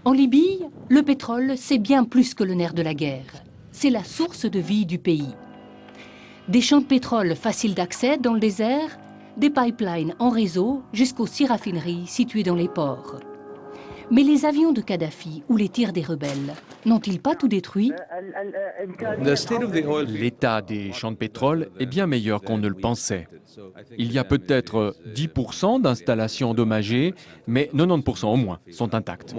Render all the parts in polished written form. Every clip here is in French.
En Libye, le pétrole, c'est bien plus que le nerf de la guerre. C'est la source de vie du pays. Des champs de pétrole faciles d'accès dans le désert, des pipelines en réseau jusqu'aux 6 raffineries situées dans les ports. Mais les avions de Kadhafi ou les tirs des rebelles n'ont-ils pas tout détruit? L'état des champs de pétrole est bien meilleur qu'on ne le pensait. Il y a peut-être 10% d'installations endommagées, mais 90% au moins sont intactes.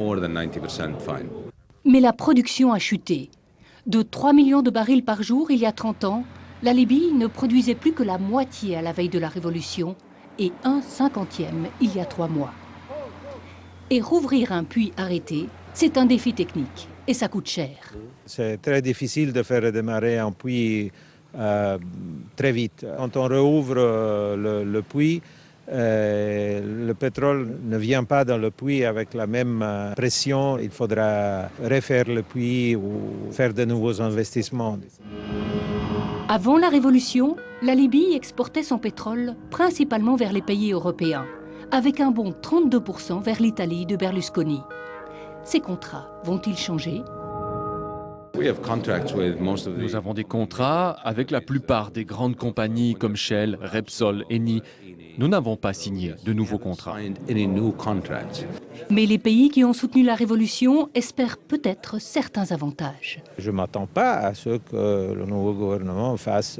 Mais la production a chuté. De 3 millions de barils par jour il y a 30 ans, la Libye ne produisait plus que la moitié à la veille de la Révolution et 1/50e il y a 3 mois. Et rouvrir un puits arrêté, c'est un défi technique et ça coûte cher. C'est très difficile de faire redémarrer un puits très vite. Quand on rouvre le puits, le pétrole ne vient pas dans le puits avec la même pression. Il faudra refaire le puits ou faire de nouveaux investissements. Avant la Révolution, la Libye exportait son pétrole principalement vers les pays européens, avec un bond 32% vers l'Italie de Berlusconi. Ces contrats vont-ils changer? Nous avons des contrats avec la plupart des grandes compagnies comme Shell, Repsol, Eni. Nous n'avons pas signé de nouveaux contrats. Mais les pays qui ont soutenu la Révolution espèrent peut-être certains avantages. Je ne m'attends pas à ce que le nouveau gouvernement fasse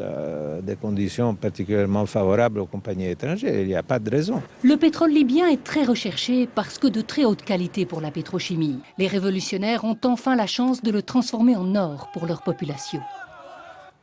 des conditions particulièrement favorables aux compagnies étrangères. Il n'y a pas de raison. Le pétrole libyen est très recherché parce que de très haute qualité pour la pétrochimie. Les révolutionnaires ont enfin la chance de le transformer en or pour leur population.